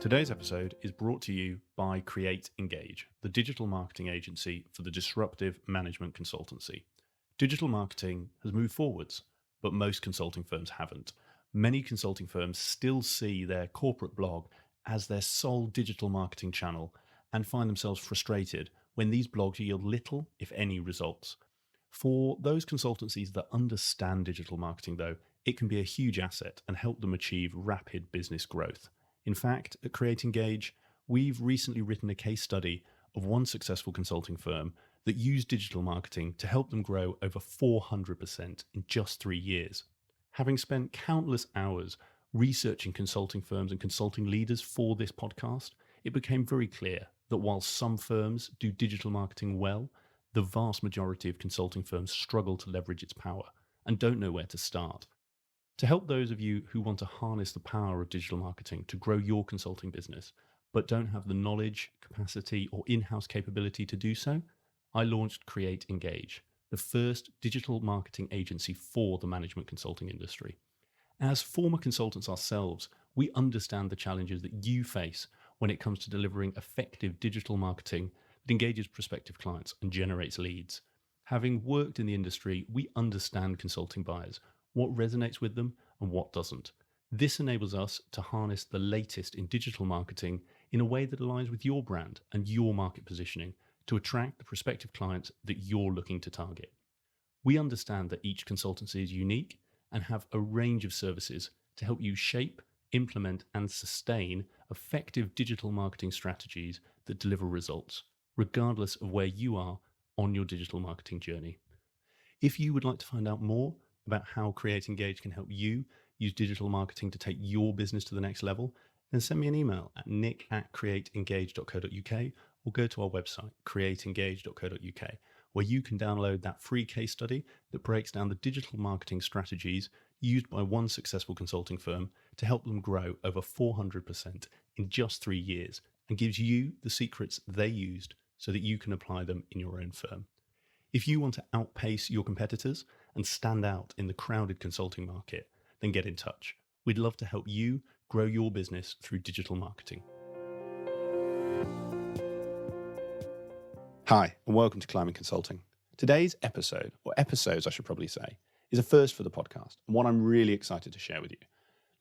Today's episode is brought to you by Create Engage, the digital marketing agency for the disruptive management consultancy. Digital marketing has moved forwards, but most consulting firms haven't. Many consulting firms still see their corporate blog as their sole digital marketing channel and find themselves frustrated when these blogs yield little, if any, results. For those consultancies that understand digital marketing, though, it can be a huge asset and help them achieve rapid business growth. In fact, at Create Engage, we've recently written a case study of one successful consulting firm that used digital marketing to help them grow over 400% in just 3 years. Having spent countless hours researching consulting firms and consulting leaders for this podcast, it became very clear that while some firms do digital marketing well, the vast majority of consulting firms struggle to leverage its power and don't know where to start. To help those of you who want to harness the power of digital marketing to grow your consulting business, but don't have the knowledge, capacity, or in-house capability to do so, I launched Create Engage, the first digital marketing agency for the management consulting industry. As former consultants ourselves, we understand the challenges that you face when it comes to delivering effective digital marketing that engages prospective clients and generates leads. Having worked in the industry, we understand consulting buyers, what resonates with them and what doesn't. This enables us to harness the latest in digital marketing in a way that aligns with your brand and your market positioning to attract the prospective clients that you're looking to target. We understand that each consultancy is unique and have a range of services to help you shape, implement, and sustain effective digital marketing strategies that deliver results, regardless of where you are on your digital marketing journey. If you would like to find out more about how Create Engage can help you use digital marketing to take your business to the next level, then send me an email at nick@createengage.co.uk or go to our website, createengage.co.uk, where you can download that free case study that breaks down the digital marketing strategies used by one successful consulting firm to help them grow over 400% in just 3 years and gives you the secrets they used so that you can apply them in your own firm. If you want to outpace your competitors and stand out in the crowded consulting market, then get in touch. We'd love to help you grow your business through digital marketing. Hi, and welcome to Climbing Consulting. Today's episode, or episodes I should probably say, is a first for the podcast and one I'm really excited to share with you.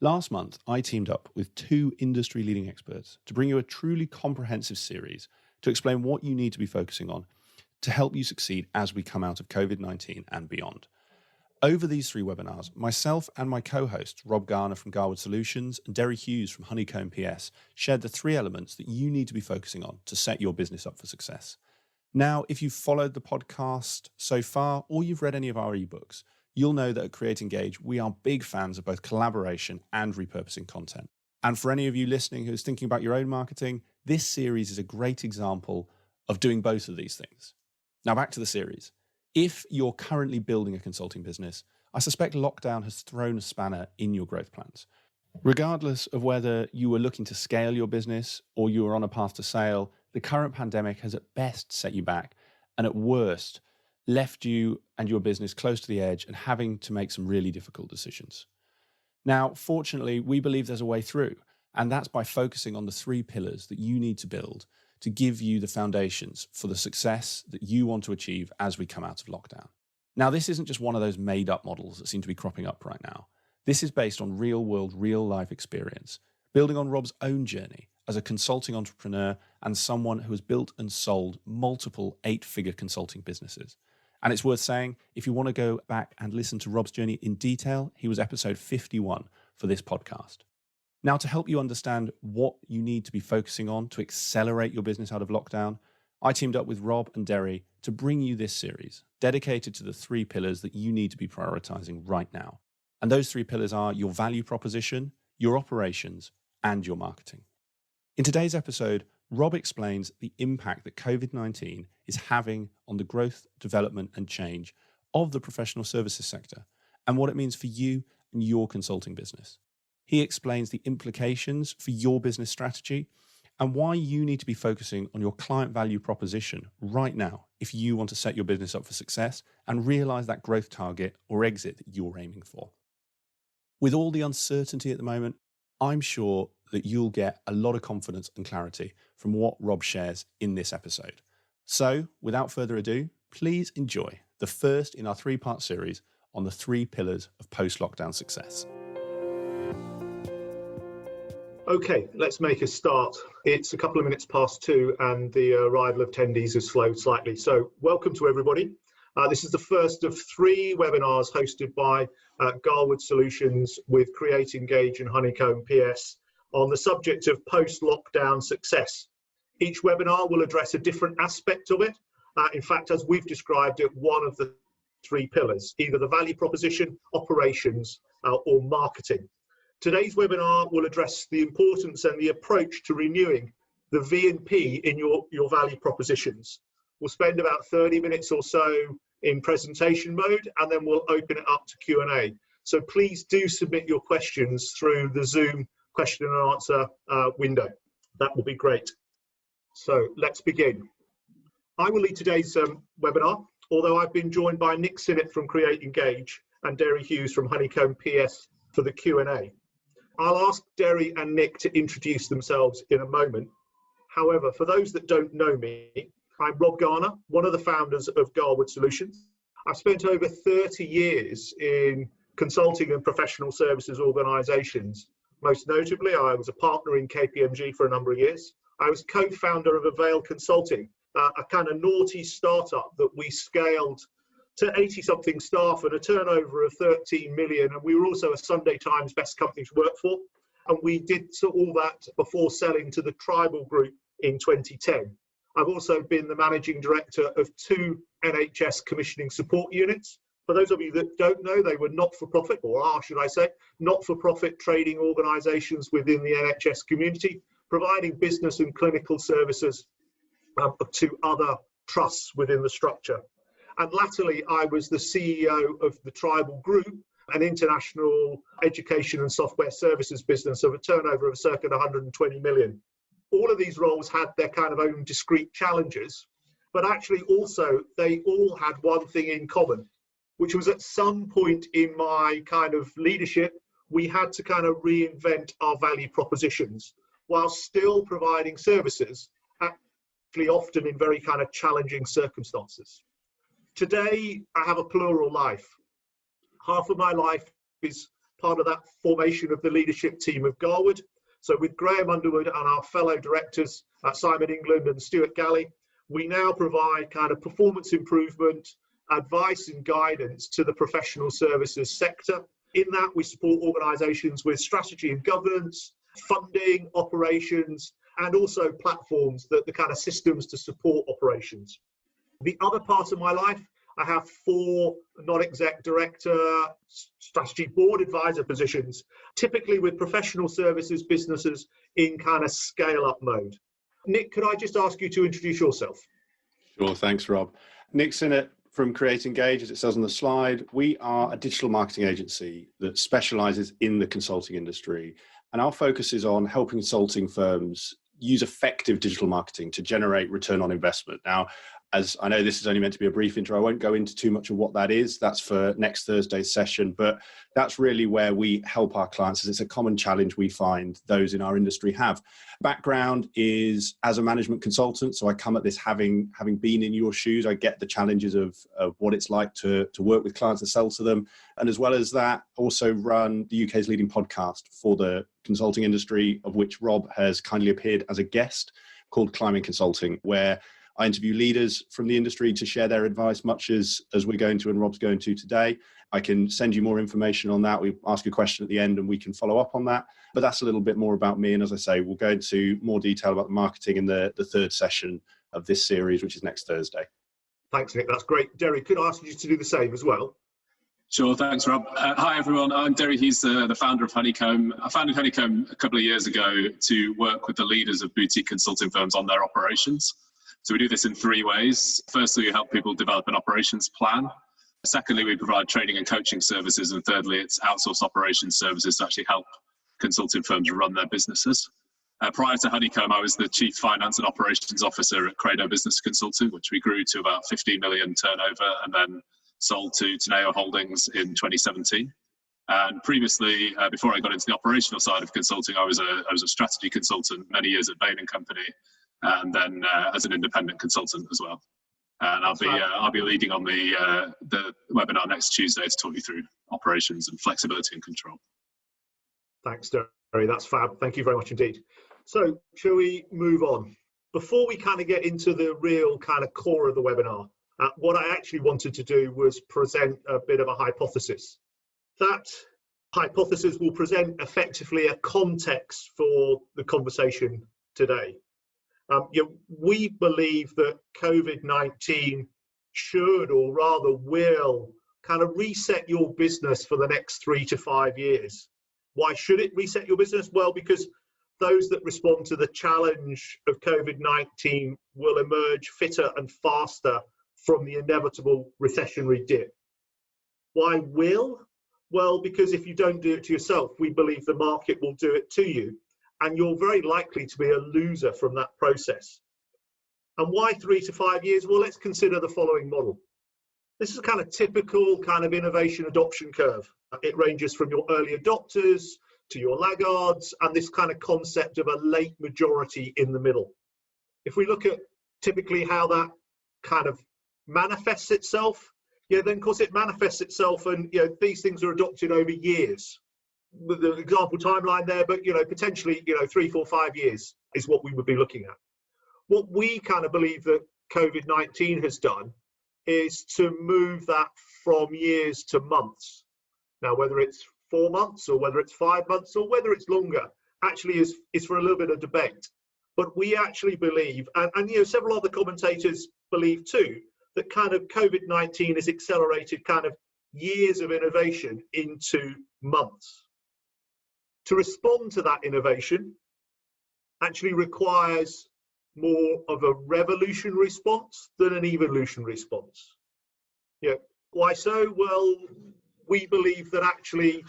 Last month, I teamed up with 2 industry-leading experts to bring you a truly comprehensive series to explain what you need to be focusing on to help you succeed as we come out of COVID-19 and beyond. Over these 3 webinars, myself and my co-hosts, Rob Garner from Garwood Solutions and Deri Hughes from Honeycomb PS, shared the 3 elements that you need to be focusing on to set your business up for success. Now, if you've followed the podcast so far, or you've read any of our eBooks, you'll know that at Create Engage, we are big fans of both collaboration and repurposing content. And for any of you listening who's thinking about your own marketing, this series is a great example of doing both of these things. Now back to the series. If you're currently building a consulting business, I suspect lockdown has thrown a spanner in your growth plans. Regardless of whether you were looking to scale your business or you were on a path to sale, the current pandemic has at best set you back and at worst left you and your business close to the edge and having to make some really difficult decisions. Now, fortunately, we believe there's a way through, and that's by focusing on the 3 pillars that you need to build to give you the foundations for the success that you want to achieve as we come out of lockdown. Now, this isn't just one of those made-up models that seem to be cropping up right now. This is based on real-world, real-life experience, building on Rob's own journey as a consulting entrepreneur and someone who has built and sold multiple 8-figure consulting businesses. And it's worth saying, if you want to go back and listen to Rob's journey in detail, he was episode 51 for this podcast. Now, to help you understand what you need to be focusing on to accelerate your business out of lockdown, I teamed up with Rob and Deri to bring you this series dedicated to the 3 pillars that you need to be prioritizing right now. And those 3 pillars are your value proposition, your operations, and your marketing. In today's episode, Rob explains the impact that COVID-19 is having on the growth, development, and change of the professional services sector and what it means for you and your consulting business. He explains the implications for your business strategy and why you need to be focusing on your client value proposition right now if you want to set your business up for success and realize that growth target or exit that you're aiming for. With all the uncertainty at the moment, I'm sure that you'll get a lot of confidence and clarity from what Rob shares in this episode. So, without further ado, please enjoy the first in our 3-part series on the 3 pillars of post-lockdown success. Okay, let's make a start. It's a couple of minutes past 2 and the arrival of attendees has slowed slightly. So welcome to everybody. This is the first of 3 webinars hosted by Garwood Solutions with Create, Engage and Honeycomb PS on the subject of post-lockdown success. Each webinar will address a different aspect of it. In fact, as we've described it, one of the 3 pillars, either the value proposition, operations or marketing. Today's webinar will address the importance and the approach to renewing the V&P in your value propositions. We'll spend about 30 minutes or so in presentation mode, and then we'll open it up to Q&A. So please do submit your questions through the Zoom question and answer window. That will be great. So let's begin. I will lead today's webinar, although I've been joined by Nick Sinnott from Create Engage and Deri Hughes from Honeycomb PS for the Q&A. I'll ask Deri and Nick to introduce themselves in a moment. However, for those that don't know me, I'm Rob Garner, one of the founders of Garwood Solutions. I've spent over 30 years in consulting and professional services organisations. Most notably, I was a partner in KPMG for a number of years. I was co-founder of Avail Consulting, a kind of naughty startup that we scaled to 80-something staff and a turnover of 13 million. And we were also a Sunday Times best company to work for. And we did all that before selling to the Tribal Group in 2010. I've also been the managing director of 2 NHS commissioning support units. For those of you that don't know, they were not-for-profit, or are, should I say, not-for-profit trading organisations within the NHS community, providing business and clinical services to other trusts within the structure. And latterly, I was the CEO of the Tribal Group, an international education and software services business of a turnover of circa 120 million. All of these roles had their kind of own discrete challenges, but actually also they all had one thing in common, which was at some point in my kind of leadership, we had to kind of reinvent our value propositions while still providing services, actually often in very kind of challenging circumstances. Today, I have a plural life. Half of my life is part of that formation of the leadership team of Garwood. So with Graham Underwood and our fellow directors, Simon England and Stuart Galley, we now provide kind of performance improvement, advice and guidance to the professional services sector. In that, we support organisations with strategy and governance, funding, operations, and also platforms, the kind of systems to support operations. The other part of my life, I have 4 non-exec director, strategy board advisor positions, typically with professional services businesses in kind of scale-up mode. Nick, could I just ask you to introduce yourself? Sure, thanks, Rob. Nick Sinnott from Create Engage, as it says on the slide. We are a digital marketing agency that specialises in the consulting industry, and our focus is on helping consulting firms use effective digital marketing to generate return on investment. Now, as I know this is only meant to be a brief intro, I won't go into too much of what that is. That's for next Thursday's session, but that's really where we help our clients, as it's a common challenge we find those in our industry have. Background is as a management consultant, so I come at this having been in your shoes. I get the challenges of what it's like to work with clients and sell to them. And as well as that, also run the UK's leading podcast for the consulting industry, of which Rob has kindly appeared as a guest, called Climbing Consulting, where I interview leaders from the industry to share their advice, much as we're going to and Rob's going to today. I can send you more information on that. We ask a question at the end and we can follow up on that. But that's a little bit more about me. And as I say, we'll go into more detail about the marketing in the 3rd session of this series, which is next Thursday. Thanks, Nick. That's great. Deri, could I ask you to do the same as well? Sure, thanks, Rob. Hi, everyone. I'm Deri. He's the founder of Honeycomb. I founded Honeycomb a couple of years ago to work with the leaders of boutique consulting firms on their operations. So we do this in 3 ways. Firstly, we help people develop an operations plan. Secondly, we provide training and coaching services. And thirdly, it's outsourced operations services to actually help consulting firms run their businesses. Prior to Honeycomb, I was the Chief Finance and Operations Officer at Credo Business Consulting, which we grew to about 15 million turnover and then sold to Teneo Holdings in 2017. And previously, before I got into the operational side of consulting, I was a strategy consultant many years at Bain & Company, and then as an independent consultant as well. And I'll be leading on the webinar next Tuesday to talk you through operations and flexibility and control. Thanks, Deri. That's fab. Thank you very much indeed. So, shall we move on? Before we kind of get into the real kind of core of the webinar, what I actually wanted to do was present a bit of a hypothesis. That hypothesis will present effectively a context for the conversation today. We believe that COVID-19 should, or rather will, kind of reset your business for the next 3 to 5 years. Why should it reset your business? Well, because those that respond to the challenge of COVID-19 will emerge fitter and faster from the inevitable recessionary dip. Why will? Well, because if you don't do it to yourself, we believe the market will do it to you, and you're very likely to be a loser from that process. And why 3 to 5 years? Well, let's consider the following model. This is a kind of typical kind of innovation adoption curve. It ranges from your early adopters to your laggards, and this kind of concept of a late majority in the middle. If we look at typically how that kind of manifests itself, then of course it manifests itself, and these things are adopted over years. With the example timeline there, but potentially 3, 4, 5 years is what we would be looking at. What we kind of believe that COVID-19 has done is to move that from years to months. Now, whether it's 4 months or whether it's 5 months or whether it's longer, actually is for a little bit of debate. But we actually believe, and several other commentators believe too, that kind of COVID-19 has accelerated kind of years of innovation into months. To respond to that innovation actually requires more of a revolutionary response than an evolutionary response. Why so? Well, we believe that actually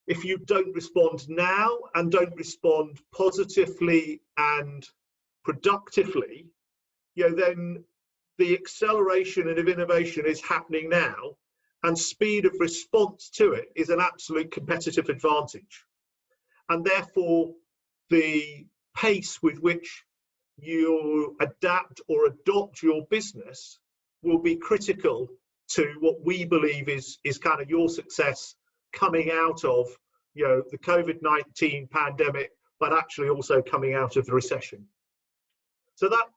if you don't respond now and don't respond positively and productively, then the acceleration of innovation is happening now, and speed of response to it is an absolute competitive advantage. And therefore, the pace with which you adapt or adopt your business will be critical to what we believe is kind of your success coming out of the COVID-19 pandemic, but actually also coming out of the recession. So that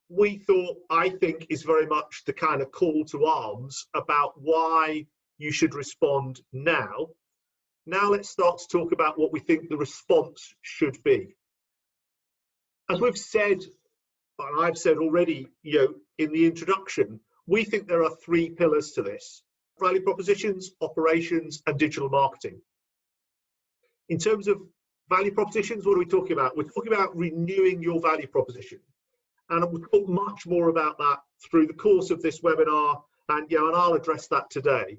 I think is very much the kind of call to arms about why you should respond now. Now let's start to talk about what we think the response should be. As we've said, and I've said already, in the introduction, we think there are 3 pillars to this: value propositions, operations, and digital marketing. In terms of value propositions, what are we talking about? We're talking about renewing your value proposition. And we'll talk much more about that through the course of this webinar, and I'll address that today.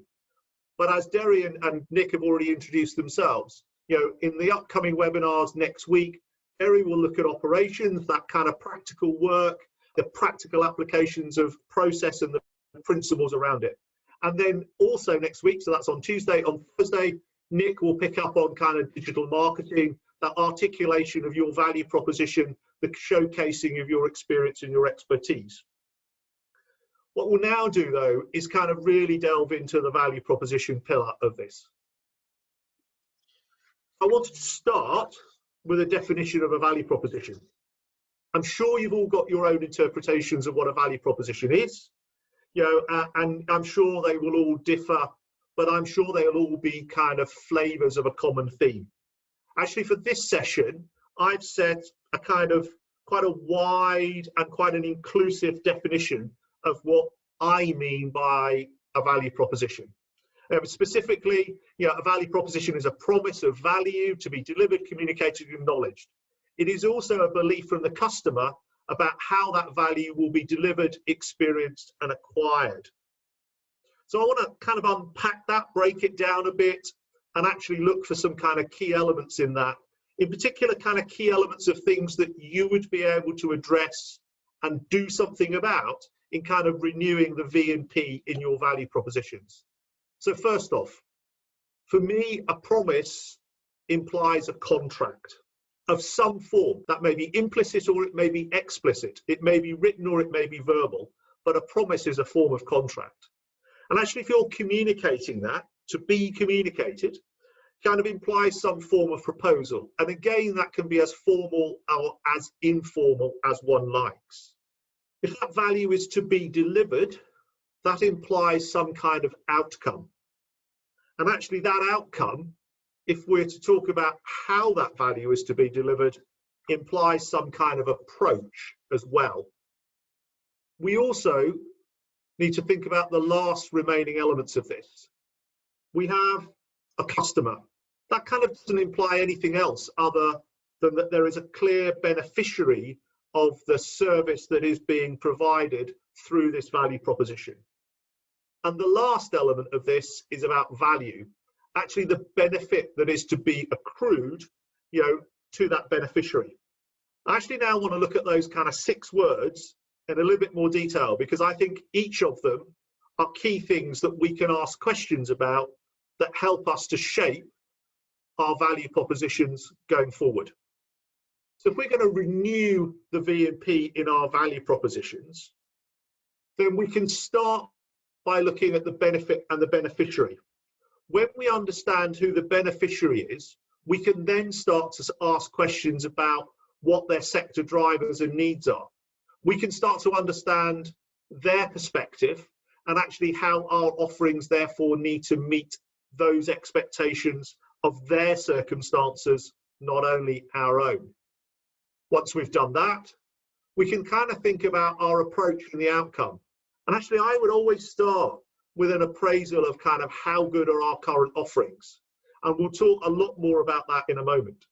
But as Deri and Nick have already introduced themselves, in the upcoming webinars next week, Deri will look at operations, that kind of practical work, the practical applications of process and the principles around it. And then also next week, so that's on Tuesday, on Thursday, Nick will pick up on kind of digital marketing, that articulation of your value proposition, the showcasing of your experience and your expertise. What we'll now do, though, is kind of really delve into the value proposition pillar of this. I wanted to start with a definition of a value proposition. I'm sure you've all got your own interpretations of what a value proposition is, and I'm sure they will all differ, but I'm sure they'll all be kind of flavors of a common theme. Actually, for this session, I've set a kind of quite a wide and quite an inclusive definition of what I mean by a value proposition. Specifically, a value proposition is a promise of value to be delivered, communicated, and acknowledged. It is also a belief from the customer about how that value will be delivered, experienced, and acquired. So I want to kind of unpack that, break it down a bit, and actually look for some kind of key elements in that. In particular, kind of key elements of things that you would be able to address and do something about in kind of renewing the V&P in your value propositions. So first off, For me, a promise implies a contract of some form that may be implicit or it may be explicit. It may be written or it may be verbal, but a promise is a form of contract. And actually, if you're communicating that, to be communicated, kind of implies some form of proposal. And again, that can be as formal or as informal as one likes. If that value is to be delivered, that implies some kind of outcome. And actually, that outcome, if we're to talk about how that value is to be delivered, implies some kind of approach as well. We also need to think about the last remaining elements of this. We have a customer. That kind of doesn't imply anything else other than that there is a clear beneficiary of the service that is being provided through this value proposition. And the last element of this is about value. Actually, the benefit that is to be accrued, to that beneficiary. I actually now want to look at those kind of 6 words in a little bit more detail, because I think each of them are key things that we can ask questions about that help us to shape our value propositions going forward. So if we're going to renew the V&P in our value propositions, then we can start by looking at the benefit and the beneficiary. When we understand who the beneficiary is, we can then start to ask questions about what their sector drivers and needs are. We can start to understand their perspective and actually how our offerings therefore need to meet those expectations of their circumstances, not only our own. Once we've done that, we can kind of think about our approach and the outcome. And actually, I would always start with an appraisal of kind of how good are our current offerings. And we'll talk a lot more about that in a moment.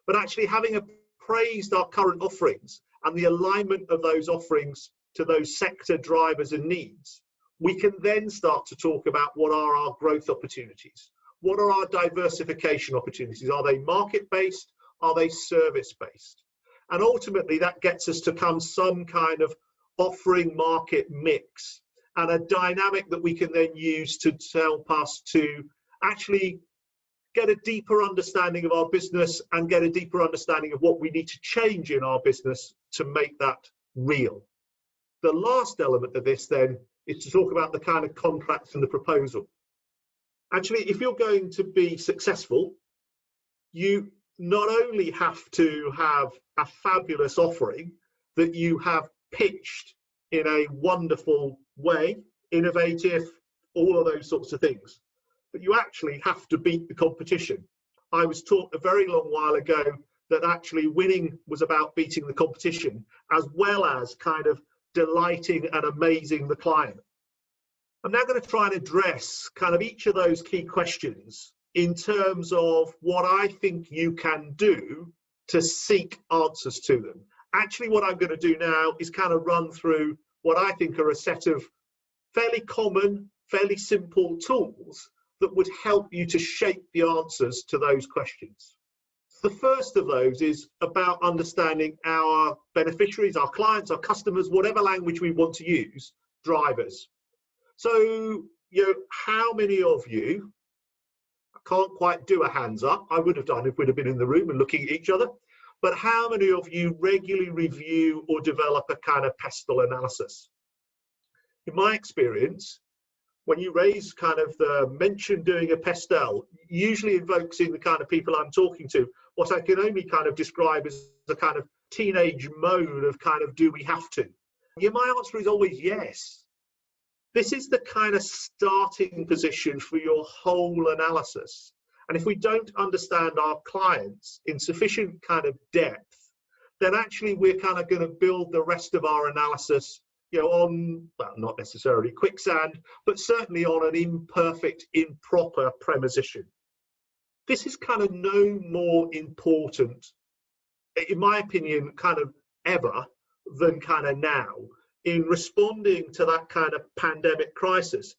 But actually, having appraised our current offerings and the alignment of those offerings to those sector drivers and needs, we can then start to talk about what are our growth opportunities. What are our diversification opportunities? Are they market-based? Are they service-based? And ultimately, that gets us to some kind of offering market mix and a dynamic that we can then use to help us to actually get a deeper understanding of our business and get a deeper understanding of what we need to change in our business to make that real. The last element of this then is to talk about the kind of contracts and the proposal. Actually, if you're going to be successful, you not only have to have a fabulous offering that you have pitched in a wonderful way, innovative, all of those sorts of things, but you actually have to beat the competition. I was taught a very long while ago that actually winning was about beating the competition as well as kind of delighting and amazing the client. I'm now going to try and address kind of each of those key questions in terms of what I think you can do to seek answers to them. Actually, what I'm going to do now is kind of run through what I think are a set of fairly common, fairly simple tools that would help you to shape the answers to those questions. The first of those is about understanding our beneficiaries, our clients, our customers, whatever language we want to use, drivers. So, how many of you, I can't quite do a hands up, I would have done if we'd have been in the room and looking at each other, but how many of you regularly review or develop a kind of pestle analysis? In my experience, when you raise kind of the mention doing a pestle, usually invokes in the kind of people I'm talking to what I can only kind of describe as a kind of teenage moan of kind of, do we have to? Yeah, my answer is always yes. This is the kind of starting position for your whole analysis. And if we don't understand our clients in sufficient kind of depth, then actually we're kind of going to build the rest of our analysis, on, well, not necessarily quicksand, but certainly on an imperfect, improper preposition. This is kind of no more important, in my opinion, kind of ever than kind of now in responding to that kind of pandemic crisis.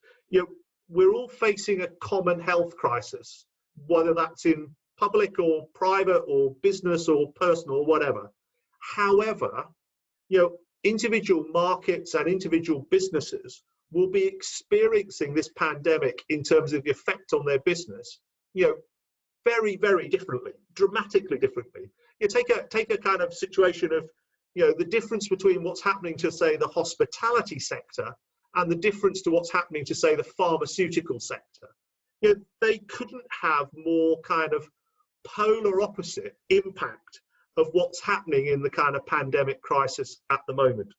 We're all facing a common health crisis, whether that's in public or private or business or personal or whatever. However, individual markets and individual businesses will be experiencing this pandemic in terms of the effect on their business very, very differently, dramatically differently. You take a kind of situation of, the difference between what's happening to, say, the hospitality sector and the difference to what's happening to, say, the pharmaceutical sector. They couldn't have more kind of polar opposite impact of what's happening in the kind of pandemic crisis at the moment.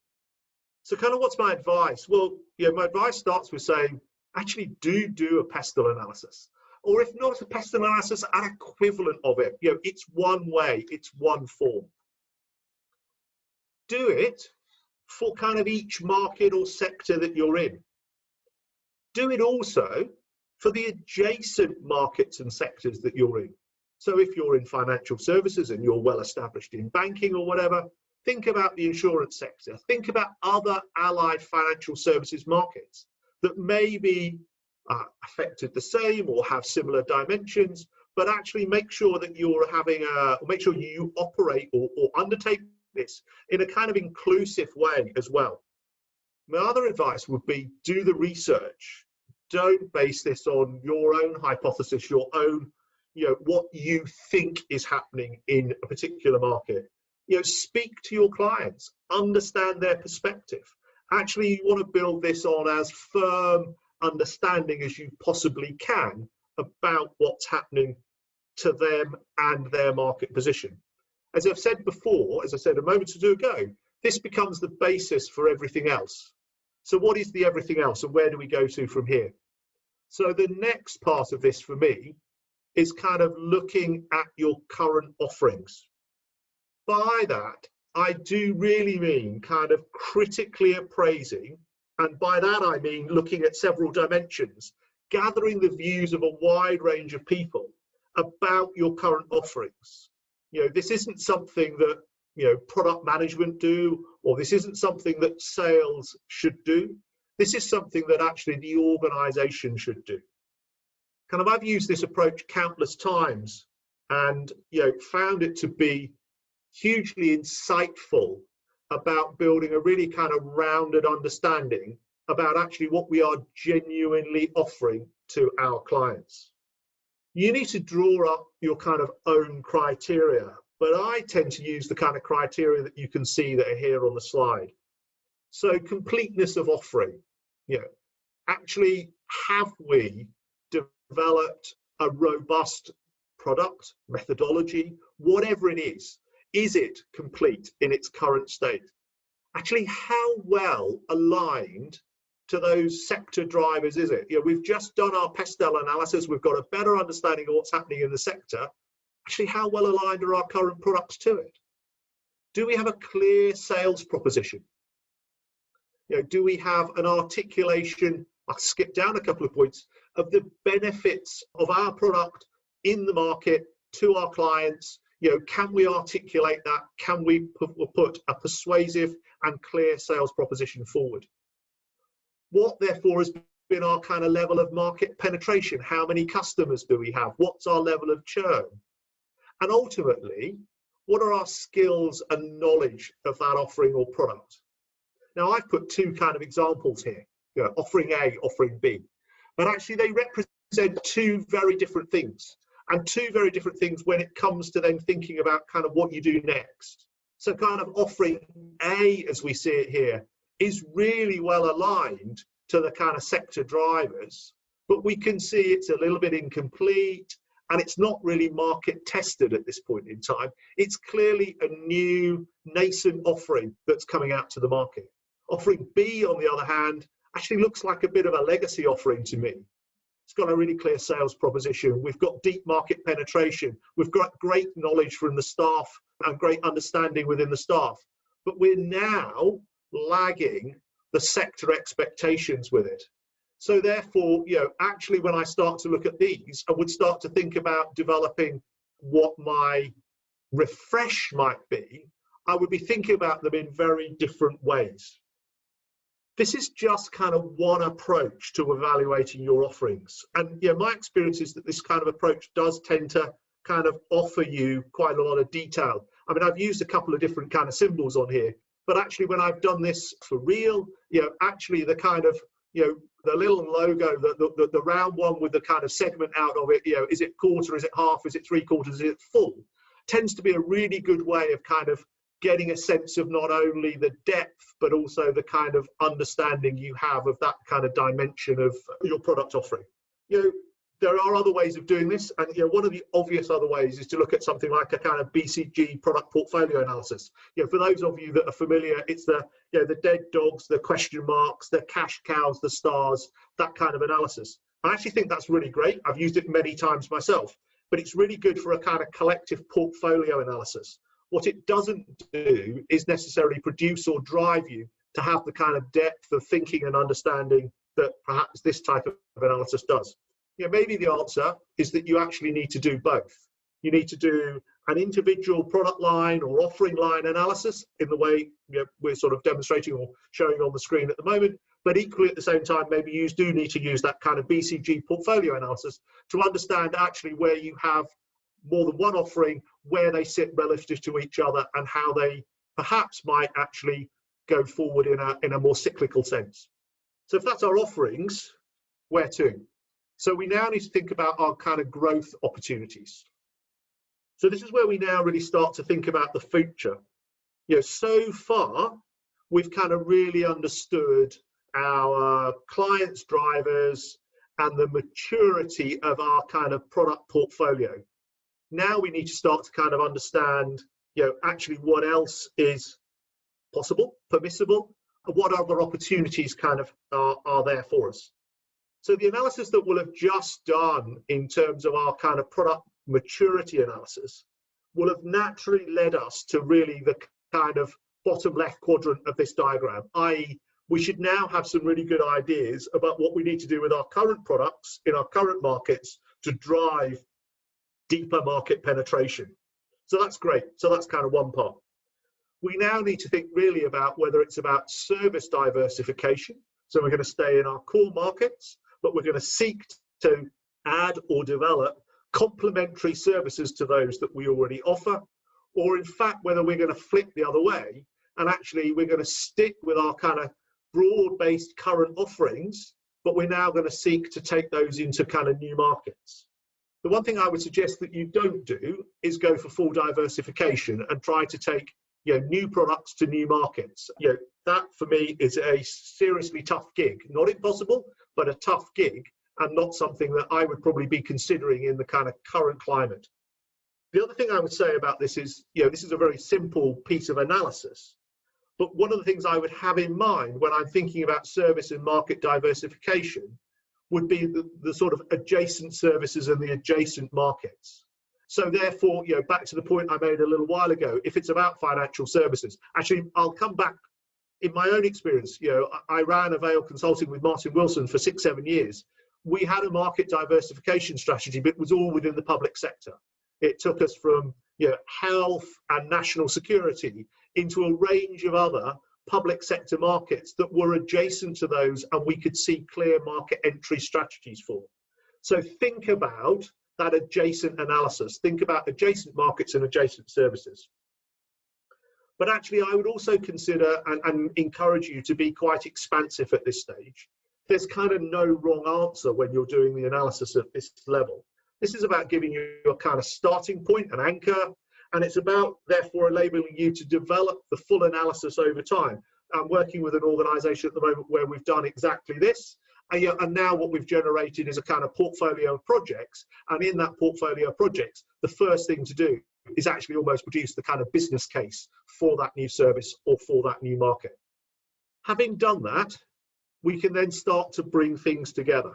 So kind of what's my advice? Well, my advice starts with saying, actually do a pestle analysis. Or if not a pestle analysis, an equivalent of it. It's one way, it's one form. Do it for kind of each market or sector that you're in. Do it also for the adjacent markets and sectors that you're in. So if you're in financial services and you're well established in banking or whatever, think about the insurance sector. Think about other allied financial services markets that may be affected the same or have similar dimensions, but actually make sure that you're make sure you operate or undertake this in a kind of inclusive way as well. My other advice would be do the research. Don't base this on your own hypothesis, your own, what you think is happening in a particular market. Speak to your clients, understand their perspective. Actually, you want to build this on as firm understanding as you possibly can about what's happening to them and their market position. As I've said before, as I said a moment or two ago, this becomes the basis for everything else. So what is the everything else and where do we go to from here? So the next part of this for me is kind of looking at your current offerings. By that, I do really mean kind of critically appraising, and by that I mean looking at several dimensions, gathering the views of a wide range of people about your current offerings. This isn't something that product management do, or this isn't something that sales should do. This is something that actually the organization should do. I've used this approach countless times and found it to be hugely insightful about building a really kind of rounded understanding about actually what we are genuinely offering to our clients. You need to draw up your kind of own criteria, but I tend to use the kind of criteria that you can see that are here on the slide. So completeness of offering. Actually, have we developed a robust product, methodology, whatever it is? Is it complete in its current state? Actually, how well aligned to those sector drivers is it? We've just done our pestle analysis. We've got a better understanding of what's happening in the sector. Actually, how well aligned are our current products to it? Do we have a clear sales proposition? Do we have an articulation, I'll skip down a couple of points, of the benefits of our product in the market to our clients? Can we articulate that? Can we put a persuasive and clear sales proposition forward? What, therefore, has been our kind of level of market penetration? How many customers do we have? What's our level of churn? And ultimately, what are our skills and knowledge of that offering or product? Now, I've put two kind of examples here, offering A, offering B, but actually they represent two very different things. And two very different things when it comes to then thinking about kind of what you do next. So kind of offering A, as we see it here, is really well aligned to the kind of sector drivers, but we can see it's a little bit incomplete and it's not really market tested at this point in time. It's clearly a new nascent offering that's coming out to the market. Offering B, on the other hand, actually looks like a bit of a legacy offering to me. It's got a really clear sales proposition. We've got deep market penetration. We've got great knowledge from the staff and great understanding within the staff. But we're now lagging the sector expectations with it. So therefore, actually when I start to look at these, I would start to think about developing what my refresh might be. I would be thinking about them in very different ways. This is just kind of one approach to evaluating your offerings. And my experience is that this kind of approach does tend to kind of offer you quite a lot of detail. I mean, I've used a couple of different kind of symbols on here, but actually when I've done this for real, actually the kind of, the little logo, the round one with the kind of segment out of it, is it quarter, is it half, is it 3/4, is it full, tends to be a really good way of kind of getting a sense of not only the depth, but also the kind of understanding you have of that kind of dimension of your product offering. There are other ways of doing this, and one of the obvious other ways is to look at something like a kind of BCG product portfolio analysis. For those of you that are familiar, it's the dead dogs, the question marks, the cash cows, the stars, that kind of analysis. I actually think that's really great. I've used it many times myself, but it's really good for a kind of collective portfolio analysis. What it doesn't do is necessarily produce or drive you to have the kind of depth of thinking and understanding that perhaps this type of analysis does. Maybe the answer is that you actually need to do both. You need to do an individual product line or offering line analysis in the way we're sort of demonstrating or showing on the screen at the moment, but equally at the same time, maybe you do need to use that kind of BCG portfolio analysis to understand actually where you have more than one offering, where they sit relative to each other, and how they perhaps might actually go forward in a more cyclical sense. So if that's our offerings, where to? So we now need to think about our kind of growth opportunities. So this is where we now really start to think about the future. So far, we've kind of really understood our clients' drivers and the maturity of our kind of product portfolio. Now we need to start to kind of understand, actually what else is possible, permissible, and what other opportunities kind of are there for us. So the analysis that we'll have just done in terms of our kind of product maturity analysis will have naturally led us to really the kind of bottom left quadrant of this diagram, i.e. we should now have some really good ideas about what we need to do with our current products in our current markets to drive deeper market penetration. So that's great. So that's kind of one part. We now need to think really about whether it's about service diversification. So we're going to stay in our core markets, but we're going to seek to add or develop complementary services to those that we already offer, or in fact, whether we're going to flip the other way and actually we're going to stick with our kind of broad-based current offerings, but we're now going to seek to take those into kind of new markets. The one thing I would suggest that you don't do is go for full diversification and try to take new products to new markets. That for me is a seriously tough gig. Not impossible, but a tough gig, and not something that I would probably be considering in the kind of current climate. The other thing I would say about this is, this is a very simple piece of analysis, but one of the things I would have in mind when I'm thinking about service and market diversification would be the sort of adjacent services and the adjacent markets. So therefore, back to the point I made a little while ago, if it's about financial services, actually, I'll come back. In my own experience, I ran Avail Consulting with Martin Wilson for 6-7 years. We had a market diversification strategy, but it was all within the public sector. It took us from health and national security into a range of other public sector markets that were adjacent to those, and we could see clear market entry strategies for. So think about that adjacent analysis. Think about adjacent markets and adjacent services. But actually, I would also consider and encourage you to be quite expansive at this stage. There's kind of no wrong answer when you're doing the analysis at this level. This is about giving you a kind of starting point, an anchor, and it's about, therefore, enabling you to develop the full analysis over time. I'm working with an organisation at the moment where we've done exactly this, and now what we've generated is a kind of portfolio of projects, and in that portfolio of projects, the first thing to do is actually almost produce the kind of business case for that new service or for that new market. Having done that, we can then start to bring things together.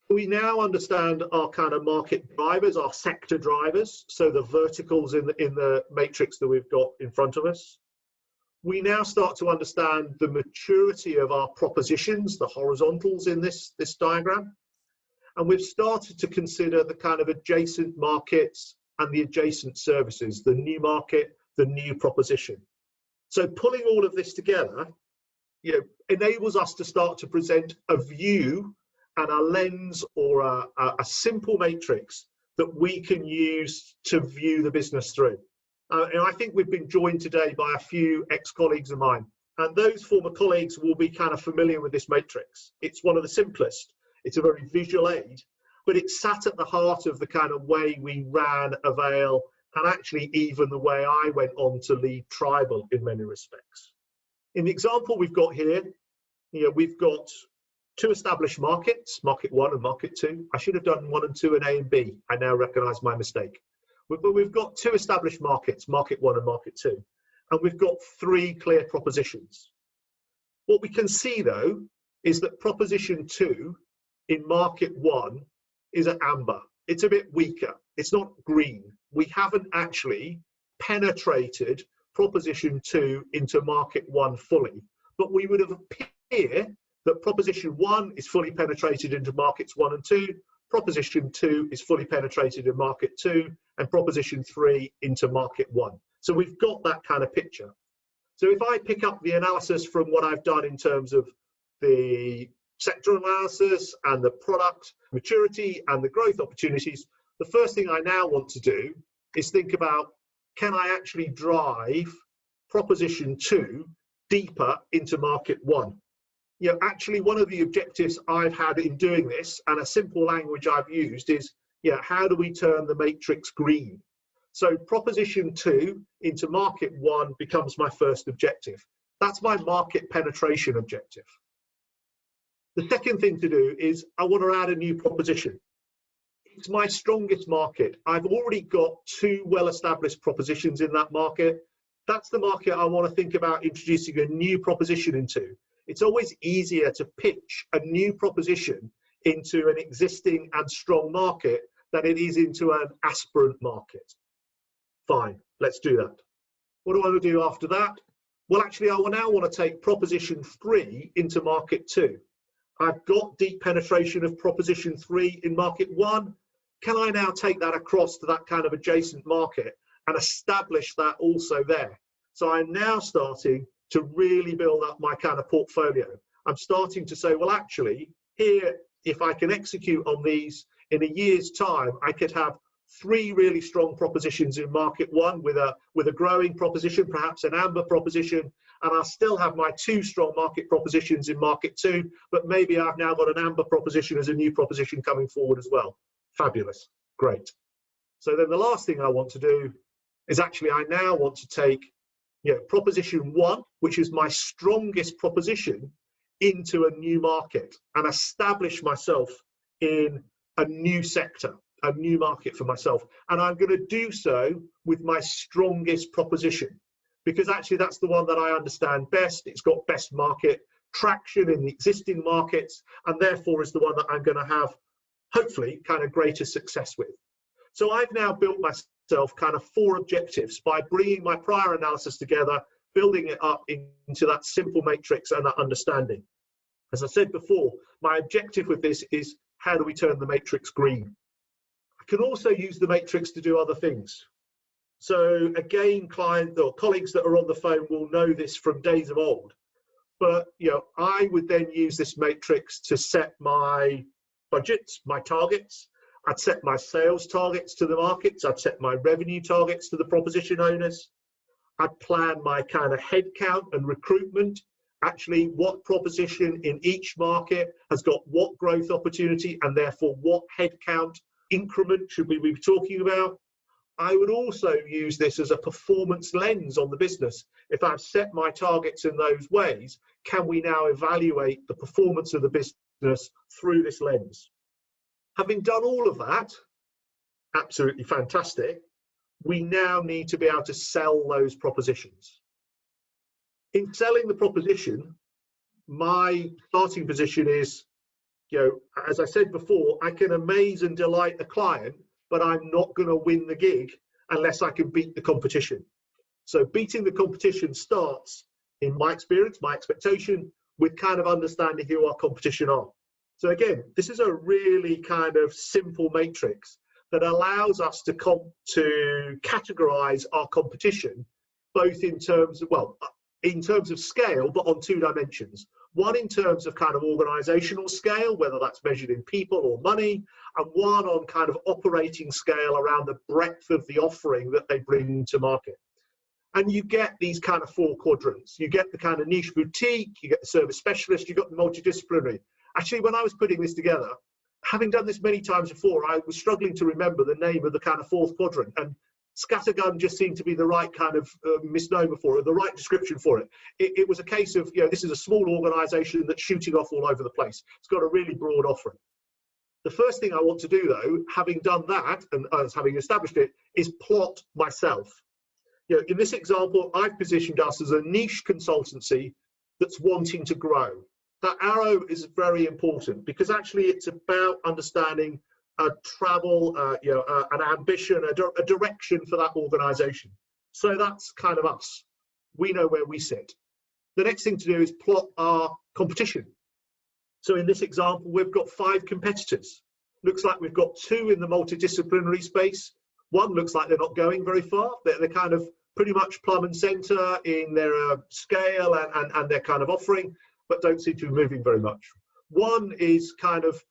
We now understand our kind of market drivers, our sector drivers, so the verticals in the matrix that we've got in front of us. We now start to understand the maturity of our propositions, the horizontals in this diagram. And we've started to consider the kind of adjacent markets and the adjacent services, the new market, the new proposition. So pulling all of this together, enables us to start to present a view and a lens or a simple matrix that we can use to view the business through. And I think we've been joined today by a few ex-colleagues of mine. And those former colleagues will be kind of familiar with this matrix. It's one of the simplest. It's a very visual aid, but it sat at the heart of the kind of way we ran Avail, and actually even the way I went on to lead Tribal in many respects. In the example we've got here, we've got two established markets, market 1 and market 2. I should have done 1 and 2 and A and B. I now recognize my mistake. But we've got two established markets, market 1 and market 2. And we've got 3 clear propositions. What we can see, though, is that proposition 2 in market 1 is an amber. It's a bit weaker. It's not green. We haven't actually penetrated proposition 2 into market 1 fully. But we would have appear that proposition 1 is fully penetrated into markets 1 and 2, proposition 2 is fully penetrated in market 2, and proposition 3 into market 1. So we've got that kind of picture. So if I pick up the analysis from what I've done in terms of the sector analysis and the product maturity and the growth opportunities, the first thing I now want to do is think about, can I actually drive proposition 2 deeper into market 1? Actually, one of the objectives I've had in doing this, and a simple language I've used, is, how do we turn the matrix green? So proposition 2 into market 1 becomes my first objective. That's my market penetration objective. The second thing to do is I want to add a new proposition. It's my strongest market. I've already got 2 well-established propositions in that market. That's the market I want to think about introducing a new proposition into. It's always easier to pitch a new proposition into an existing and strong market than it is into an aspirant market. Fine, let's do that. What do I want to do after that? Well, actually, I will now want to take proposition 3 into market 2. I've got deep penetration of proposition 3 in market 1. Can I now take that across to that kind of adjacent market and establish that also there? So I'm now starting to really build up my kind of portfolio. I'm starting to say, well, actually, here, if I can execute on these in a year's time, I could have 3 really strong propositions in market 1 with a growing proposition, perhaps an amber proposition, and I'll still have my 2 strong market propositions in market 2, but maybe I've now got an amber proposition as a new proposition coming forward as well. Fabulous, great. So then the last thing I want to do is actually I now want to take proposition 1, which is my strongest proposition, into a new market and establish myself in a new sector, a new market for myself. And I'm going to do so with my strongest proposition, because actually that's the one that I understand best. It's got best market traction in the existing markets, and therefore is the one that I'm going to have, hopefully, kind of greater success with. So I've now built myself kind of 4 objectives by bringing my prior analysis together, building it up into that simple matrix and that understanding. As I said before, my objective with this is, how do we turn the matrix green? I can also use the matrix to do other things. So again, clients or colleagues that are on the phone will know this from days of old. But I would then use this matrix to set my budgets, my targets. I'd set my sales targets to the markets. I'd set my revenue targets to the proposition owners. I'd plan my kind of headcount and recruitment. Actually, what proposition in each market has got what growth opportunity, and therefore what headcount increment should we be talking about? I would also use this as a performance lens on the business. If I've set my targets in those ways, can we now evaluate the performance of the business through this lens? Having done all of that, absolutely fantastic, we now need to be able to sell those propositions. In selling the proposition, my starting position is, as I said before, I can amaze and delight a client, but I'm not going to win the gig unless I can beat the competition. So beating the competition starts, in my experience, my expectation, with kind of understanding who our competition are. So again, this is a really kind of simple matrix that allows us to categorize our competition, both in terms of scale, but on 2 dimensions. One in terms of kind of organizational scale, whether that's measured in people or money, and one on kind of operating scale around the breadth of the offering that they bring to market. And you get these kind of 4 quadrants. You get the kind of niche boutique, you get the service specialist, you got the multidisciplinary. Actually, when I was putting this together, having done this many times before, I was struggling to remember the name of the kind of 4th quadrant. And scattergun just seemed to be the right kind of misnomer for it, the right description for it. It was a case of, this is a small organisation that's shooting off all over the place. It's got a really broad offering. The first thing I want to do, though, having done that and having established it, is plot myself. In this example, I've positioned us as a niche consultancy that's wanting to grow. That arrow is very important because actually it's about understanding a travel, an ambition, a direction for that organisation. So that's kind of us. We know where we sit. The next thing to do is plot our competition. So in this example, we've got 5 competitors. Looks like we've got 2 in the multidisciplinary space. One looks like they're not going very far. They're kind of pretty much plumb and centre in their scale and their kind of offering, but don't seem to be moving very much. One is kind of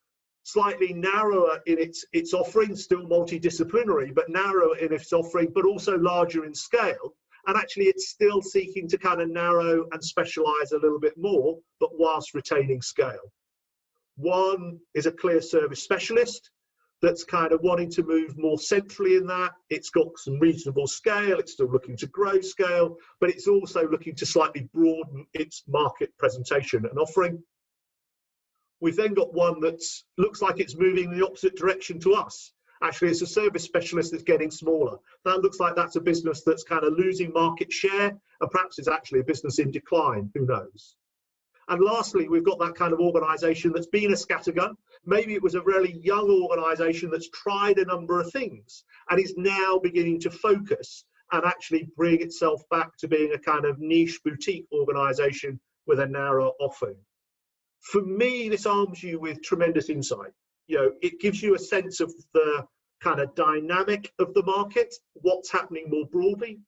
slightly narrower in its offering, still multidisciplinary, but narrower in its offering, but also larger in scale. And actually it's still seeking to kind of narrow and specialise a little bit more, but whilst retaining scale. One is a clear service specialist that's kind of wanting to move more centrally in that. It's got some reasonable scale, it's still looking to grow scale, but it's also looking to slightly broaden its market presentation and offering. We've then got one that looks like it's moving in the opposite direction to us. Actually, it's a service specialist that's getting smaller. That looks like that's a business that's kind of losing market share, and perhaps it's actually a business in decline, who knows. And lastly, we've got that kind of organisation that's been a scattergun. Maybe it was a really young organisation that's tried a number of things and is now beginning to focus and actually bring itself back to being a kind of niche boutique organisation with a narrow offering. For me, this arms you with tremendous insight. It gives you a sense of the kind of dynamic of the market, what's happening more broadly.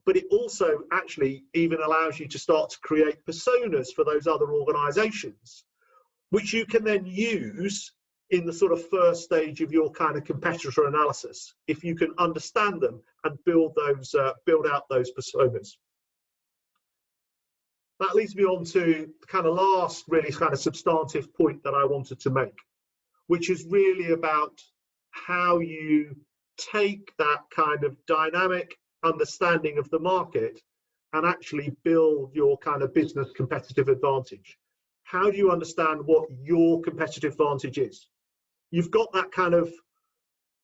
But it also actually even allows you to start to create personas for those other organizations, which you can then use in the sort of first stage of your kind of competitor analysis, if you can understand them and build out those personas. That leads me on to the kind of last really kind of substantive point that I wanted to make, which is really about how you take that kind of dynamic understanding of the market and actually build your kind of business competitive advantage. How do you understand what your competitive advantage is? You've got that kind of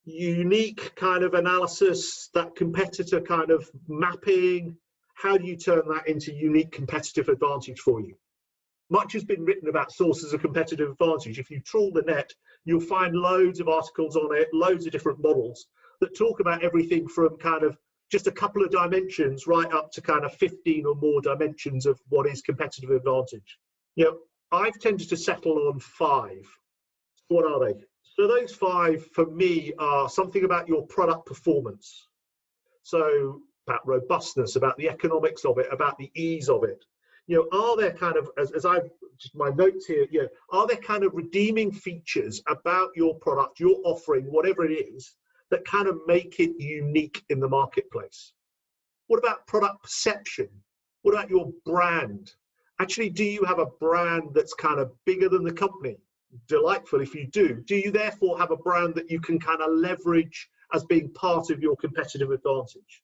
unique kind of analysis, that competitor kind of mapping. How do you turn that into unique competitive advantage for you? Much has been written about sources of competitive advantage. If you trawl the net, you'll find loads of articles on it, loads of different models that talk about everything from kind of just a couple of dimensions right up to kind of 15 or more dimensions of what is competitive advantage. I've tended to settle on 5. What are they? So those 5 for me are something about your product performance. So about robustness, about the economics of it, about the ease of it. Are there kind of, as I've just my notes here, are there kind of redeeming features about your product, your offering, whatever it is, that kind of make it unique in the marketplace? What about product perception? What about your brand? Actually, do you have a brand that's kind of bigger than the company? Delightful if you do. Do you therefore have a brand that you can kind of leverage as being part of your competitive advantage?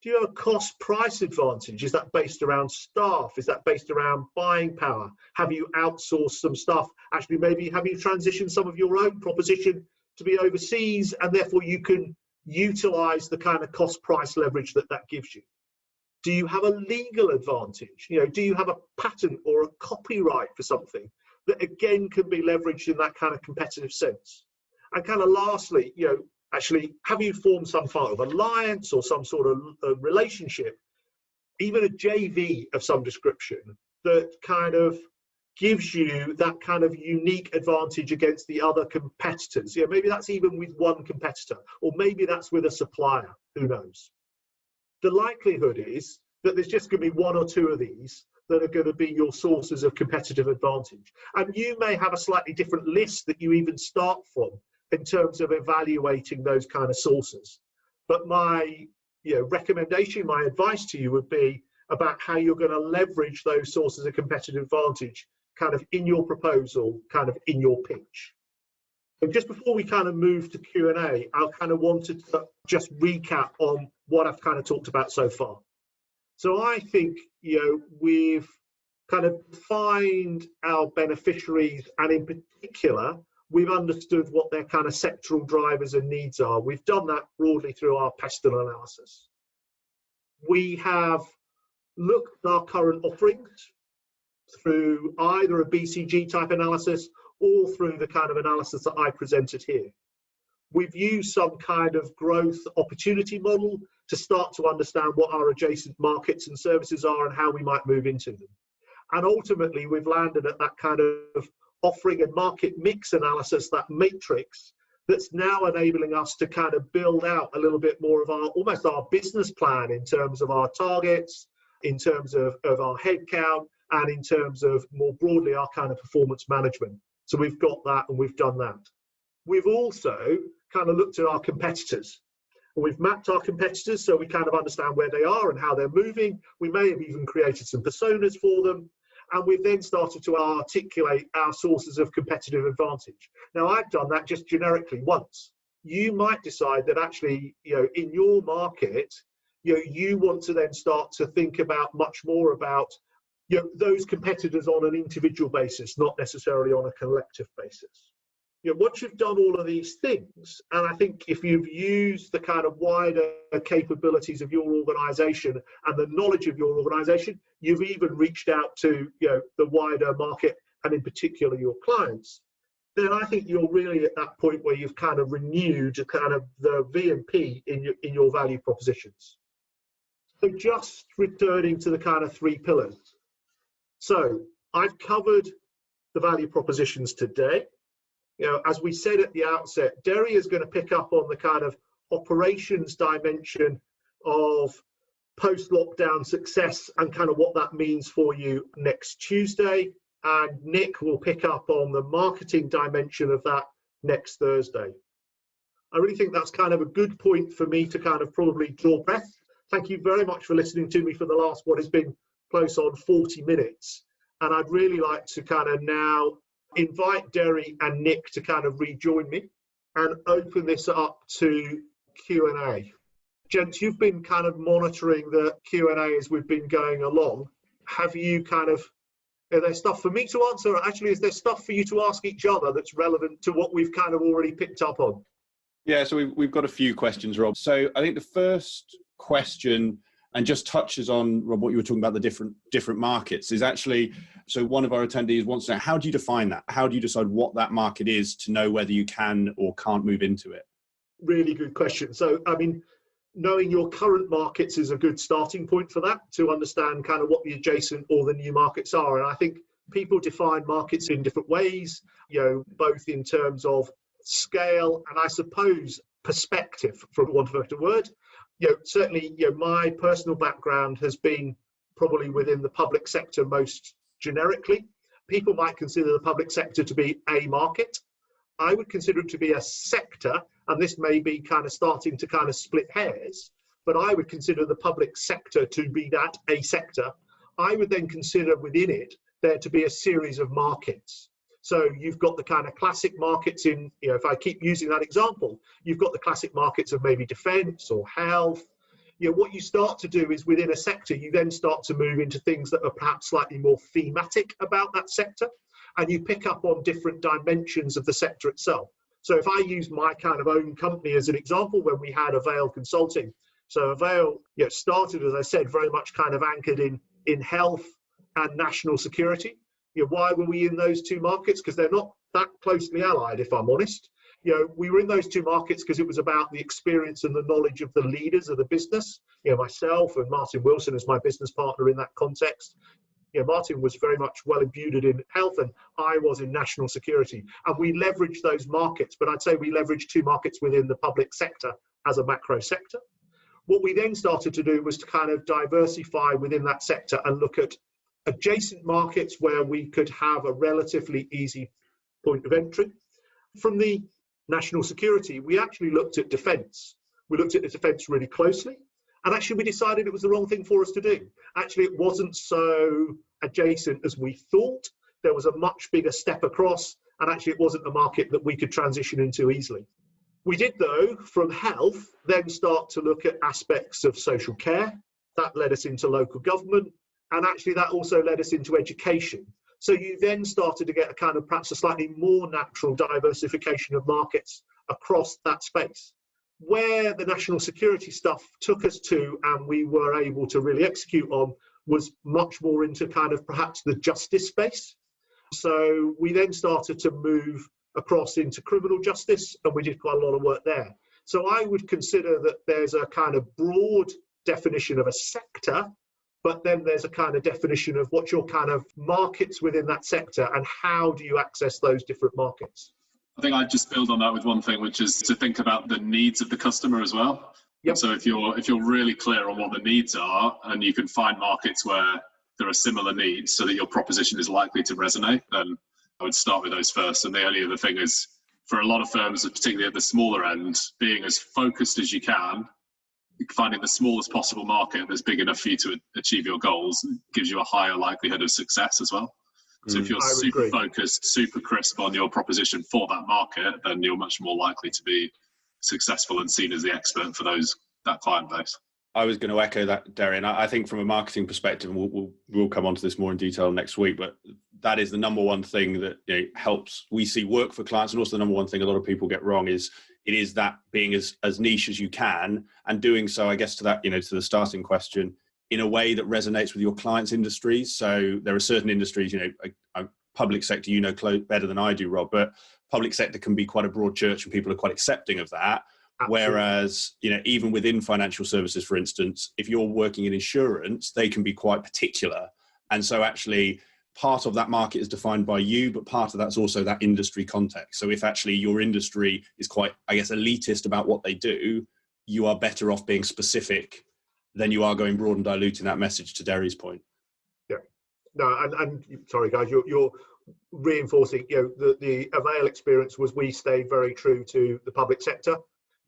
Do you have a cost price advantage? Is that based around staff? Is that based around buying power? Have you outsourced some stuff? Actually, maybe have you transitioned some of your own proposition to be overseas, and therefore you can utilize the kind of cost price leverage that gives you? Do you have a legal advantage? Do you have a patent or a copyright for something that again can be leveraged in that kind of competitive sense? And kind of lastly, actually, have you formed some sort of alliance or some sort of relationship, even a JV of some description, that kind of gives you that kind of unique advantage against the other competitors? Maybe that's even with one competitor, or maybe that's with a supplier, who knows? The likelihood is that there's just going to be 1 or 2 of these that are going to be your sources of competitive advantage. And you may have a slightly different list that you even start from in terms of evaluating those kind of sources. But my recommendation, my advice to you would be about how you're going to leverage those sources of competitive advantage kind of in your proposal, kind of in your pitch. And just before we kind of move to Q&A, I kind of wanted to just recap on what I've kind of talked about so far. So I think, we've kind of defined our beneficiaries, and in particular, we've understood what their kind of sectoral drivers and needs are. We've done that broadly through our pestle analysis. We have looked at our current offerings through either a BCG type analysis or through the kind of analysis that I presented here. We've used some kind of growth opportunity model to start to understand what our adjacent markets and services are and how we might move into them. And ultimately, we've landed at that kind of offering and market mix analysis, that matrix, that's now enabling us to kind of build out a little bit more of almost our business plan in terms of our targets, in terms of our headcount, and in terms of more broadly our kind of performance management. So we've got that and we've done that. We've also kind of looked at our competitors. We've mapped our competitors so we kind of understand where they are and how they're moving. We may have even created some personas for them. And we've then started to articulate our sources of competitive advantage. Now, I've done that just generically once. You might decide that actually, in your market, you want to then start to think about much more about those competitors on an individual basis, not necessarily on a collective basis. Once you've done all of these things, and I think if you've used the kind of wider capabilities of your organization and the knowledge of your organization, you've even reached out to the wider market and in particular your clients, then I think you're really at that point where you've kind of renewed kind of the V&P in your value propositions. So just returning to the kind of three pillars. So I've covered the value propositions today. As we said at the outset, Deri is going to pick up on the kind of operations dimension of post-lockdown success and kind of what that means for you next Tuesday. And Nick will pick up on the marketing dimension of that next Thursday. I really think that's kind of a good point for me to kind of probably draw breath. Thank you very much for listening to me for the last, what has been close on 40 minutes. And I'd really like to kind of now invite Deri and Nick to kind of rejoin me and open this up to Q&A. Gents, you've been kind of monitoring the Q&A as we've been going along. Have you are there stuff for me to answer? Or actually, is there stuff for you to ask each other that's relevant to what we've kind of already picked up on? Yeah, so we've got a few questions, Rob. So I think the first question, and just touches on, Rob, what you were talking about, the different markets, is actually, so one of our attendees wants to know, how do you define that? How do you decide what that market is to know whether you can or can't move into it? Really good question. So, I mean, knowing your current markets is a good starting point for that, to understand kind of what the adjacent or the new markets are. And I think people define markets in different ways, both in terms of scale and I suppose perspective, for want of a better word. Certainly, my personal background has been probably within the public sector most generically. People might consider the public sector to be a market. I would consider it to be a sector, and this may be kind of starting to kind of split hairs, but I would consider the public sector to be that a sector. I would then consider within it there to be a series of markets. So you've got the kind of classic markets in, if I keep using that example, you've got the classic markets of maybe defence or health. What you start to do is within a sector, you then start to move into things that are perhaps slightly more thematic about that sector, and you pick up on different dimensions of the sector itself. So if I use my kind of own company as an example, when we had Avail Consulting. So Avail started, as I said, very much kind of anchored in health and national security. Why were we in those two markets? Because they're not that closely allied, if I'm honest. We were in those two markets because it was about the experience and the knowledge of the leaders of the business. Myself and Martin Wilson as my business partner in that context. Martin was very much well imbued in health and I was in national security. And we leveraged those markets, but I'd say we leveraged two markets within the public sector as a macro sector. What we then started to do was to kind of diversify within that sector and look at adjacent markets where we could have a relatively easy point of entry. From the national security, we actually looked at defence. We looked at the defence really closely. And actually, we decided it was the wrong thing for us to do. Actually, it wasn't so adjacent as we thought. There was a much bigger step across, and actually, it wasn't a market that we could transition into easily. We did, though, from health, then start to look at aspects of social care. That led us into local government, and actually, that also led us into education. So you then started to get a kind of perhaps a slightly more natural diversification of markets across that space. Where the national security stuff took us to and we were able to really execute on was much more into kind of perhaps the justice space. So we then started to move across into criminal justice, and we did quite a lot of work there. So I would consider that there's a kind of broad definition of a sector, but then there's a kind of definition of what's your kind of markets within that sector and how do you access those different markets. I think I'd just build on that with one thing, which is to think about the needs of the customer as well. Yep. So if you're really clear on what the needs are, and you can find markets where there are similar needs so that your proposition is likely to resonate, then I would start with those first. And the only other thing is, for a lot of firms, particularly at the smaller end, being as focused as you can, finding the smallest possible market that's big enough for you to achieve your goals gives you a higher likelihood of success as well. So if you're super focused, super crisp on your proposition for that market, then you're much more likely to be successful and seen as the expert for that client base. I was going to echo that, Deri, and I think from a marketing perspective, and we'll come on to this more in detail next week, but that is the number one thing that helps we see work for clients, and also the number one thing a lot of people get wrong is it is that being as niche as you can, and doing so, I guess, to that, to the starting question, in a way that resonates with your clients' industries. So there are certain industries, public sector, better than I do, Rob, but public sector can be quite a broad church and people are quite accepting of that. Absolutely. Whereas, even within financial services, for instance, if you're working in insurance, they can be quite particular. And so actually part of that market is defined by you, but part of that's also that industry context. So if actually your industry is quite, I guess, elitist about what they do, you are better off being specific than you are going broad and diluting that message, to Deri's point. Yeah. No, and sorry, guys, you're reinforcing, the Avail experience was we stayed very true to the public sector.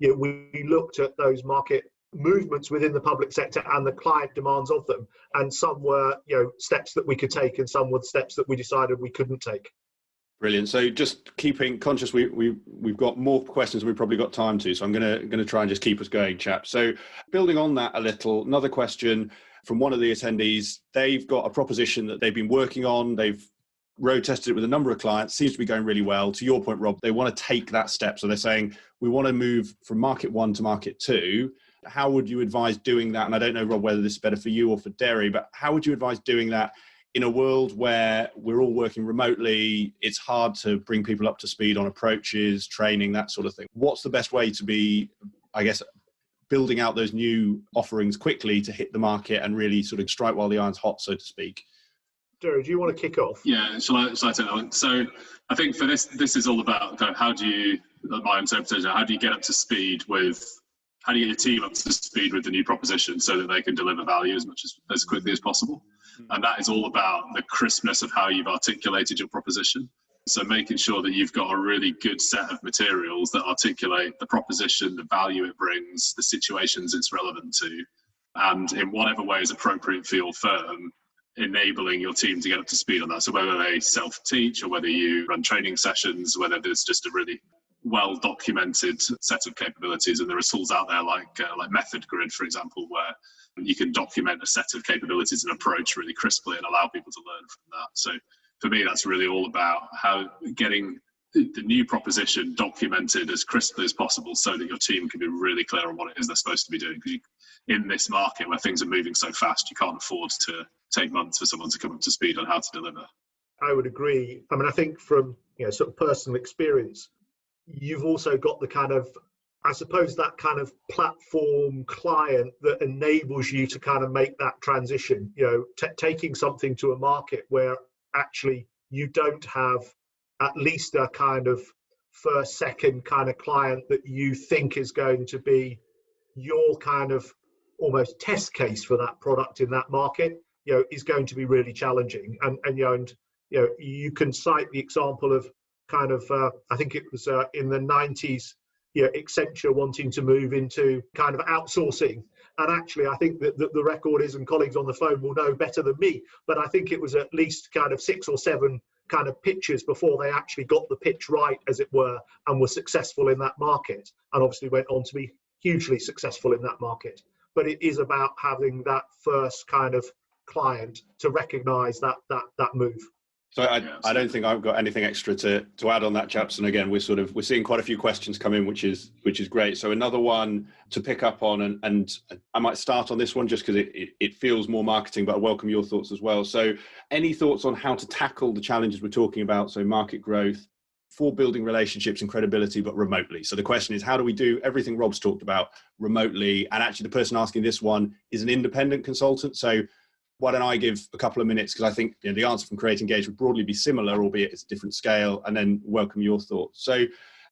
We looked at those market movements within the public sector and the client demands of them. And some were, steps that we could take, and some were steps that we decided we couldn't take. Brilliant. So just keeping conscious, we've got more questions than we've probably got time to. So I'm going to try and just keep us going, chaps. So building on that a little, another question from one of the attendees. They've got a proposition that they've been working on. They've road tested it with a number of clients. Seems to be going really well. To your point, Rob, they want to take that step. So they're saying, we want to move from market one to market two. How would you advise doing that? And I don't know, Rob, whether this is better for you or for Deri, but how would you advise doing that in a world where we're all working remotely? It's hard to bring people up to speed on approaches, training, that sort of thing. What's the best way to be, I guess, building out those new offerings quickly to hit the market and really sort of strike while the iron's hot, so to speak? Deri, do you want to kick off? Yeah, shall I take that one? So I think for this is all about kind of how do you get up to speed with, how do you get your team up to speed with the new proposition so that they can deliver value as quickly as possible? And that is all about the crispness of how you've articulated your proposition. So making sure that you've got a really good set of materials that articulate the proposition, the value it brings, the situations it's relevant to, and in whatever way is appropriate for your firm, enabling your team to get up to speed on that. So whether they self-teach or whether you run training sessions, whether there's just a really well-documented set of capabilities, and there are tools out there like Method Grid, for example, where you can document a set of capabilities and approach really crisply and allow people to learn from that. So for me, that's really all about how getting the new proposition documented as crisply as possible so that your team can be really clear on what it is they're supposed to be doing. Because in this market where things are moving so fast, you can't afford to take months for someone to come up to speed on how to deliver. I would agree. I mean, I think from sort of personal experience, you've also got the kind of, I suppose, that kind of platform client that enables you to kind of make that transition, taking something to a market where actually you don't have at least a kind of first, second kind of client that you think is going to be your kind of almost test case for that product in that market, is going to be really challenging. And you can cite the example of kind of, I think it was in the 90s, Accenture wanting to move into kind of outsourcing. And actually, I think that the record is, and colleagues on the phone will know better than me, but I think it was at least kind of 6 or 7 kind of pitches before they actually got the pitch right, as it were, and were successful in that market, and obviously went on to be hugely successful in that market. But it is about having that first kind of client to recognise that move. So I don't think I've got anything extra to add on that, chaps. And again, we're seeing quite a few questions come in, which is great. So another one to pick up on, and I might start on this one just because it feels more marketing, but I welcome your thoughts as well. So any thoughts on how to tackle the challenges we're talking about? So market growth, for building relationships and credibility, but remotely. So the question is, how do we do everything Rob's talked about remotely? And actually the person asking this one is an independent consultant. So why don't I give a couple of minutes, because I think the answer from Create Engage would broadly be similar, albeit it's a different scale, and then welcome your thoughts. So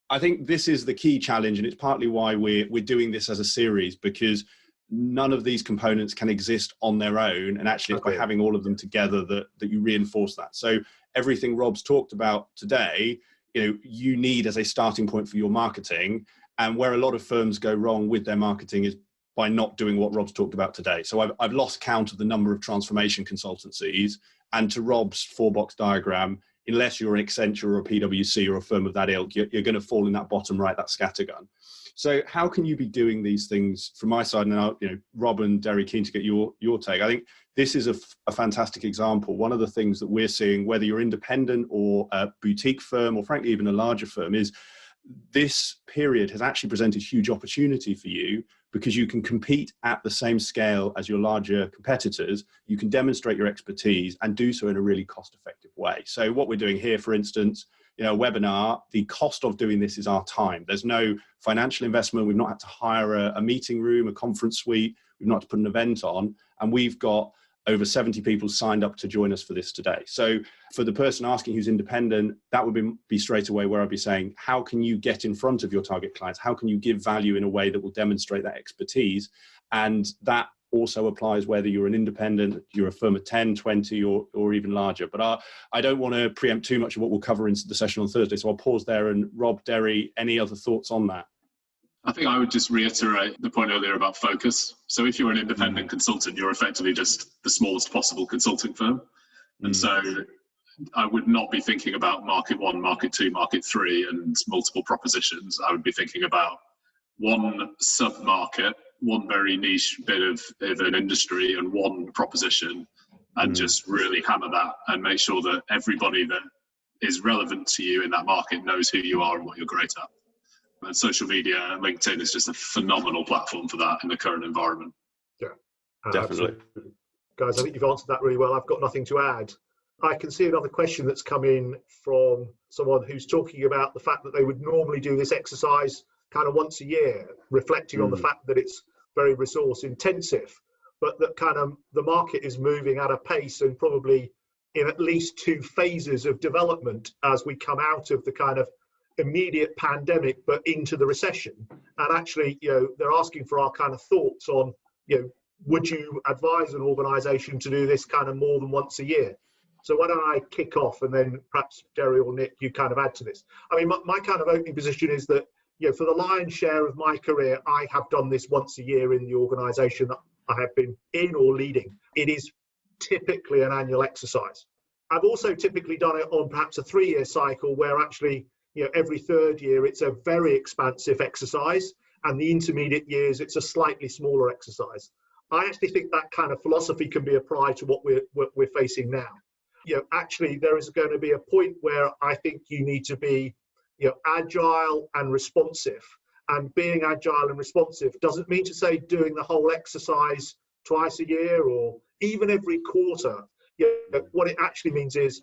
I think this is the key challenge, and it's partly why we're doing this as a series, because none of these components can exist on their own, and actually it's by having all of them together that you reinforce that. So everything Rob's talked about today, you need as a starting point for your marketing, and where a lot of firms go wrong with their marketing is by not doing what Rob's talked about today. So I've lost count of the number of transformation consultancies, and to Rob's 4-box diagram, unless you're an Accenture or a PwC or a firm of that ilk, you're going to fall in that bottom right, that scattergun. So how can you be doing these things from my side? And Rob and Deri, keen to get your take. I think this is a fantastic example. One of the things that we're seeing, whether you're independent or a boutique firm, or frankly even a larger firm, is this period has actually presented huge opportunity for you, because you can compete at the same scale as your larger competitors. You can demonstrate your expertise and do so in a really cost-effective way. So what we're doing here, for instance, a webinar, the cost of doing this is our time. There's no financial investment. We've not had to hire a meeting room, a conference suite. We've not had to put an event on. And we've got over 70 people signed up to join us for this today. So for the person asking who's independent, that would be straight away where I'd be saying, how can you get in front of your target clients? How can you give value in a way that will demonstrate that expertise? And that also applies whether you're an independent, you're a firm of 10, 20, or even larger. But I don't want to preempt too much of what we'll cover in the session on Thursday. So I'll pause there. And Rob, Deri, any other thoughts on that? I think I would just reiterate the point earlier about focus. So if you're an independent consultant, you're effectively just the smallest possible consulting firm. And so I would not be thinking about market 1, market 2, market 3 and multiple propositions. I would be thinking about one sub-market, one very niche bit of an industry and one proposition, and just really hammer that and make sure that everybody that is relevant to you in that market knows who you are and what you're great at. And social media and LinkedIn is just a phenomenal platform for that in the current environment. Yeah, definitely. Absolutely. Guys, I think you've answered that really well. I've got nothing to add. I can see another question that's come in from someone who's talking about the fact that they would normally do this exercise kind of once a year, reflecting on the fact that it's very resource intensive, but that kind of the market is moving at a pace and probably in at least 2 phases of development as we come out of the kind of immediate pandemic but into the recession. And actually, they're asking for our kind of thoughts on, would you advise an organization to do this kind of more than once a year? So why don't I kick off, and then perhaps Deri or Nick, you kind of add to this. I mean, my kind of opening position is that, for the lion's share of my career, I have done this once a year in the organization that I have been in or leading. It is typically an annual exercise. I've also typically done it on perhaps a 3-year cycle where actually, every 3rd year it's a very expansive exercise, and the intermediate years it's a slightly smaller exercise. I actually think that kind of philosophy can be applied to what we're facing now. Actually there is going to be a point where I think you need to be agile and responsive. And being agile and responsive doesn't mean to say doing the whole exercise twice a year or even every quarter. What it actually means is,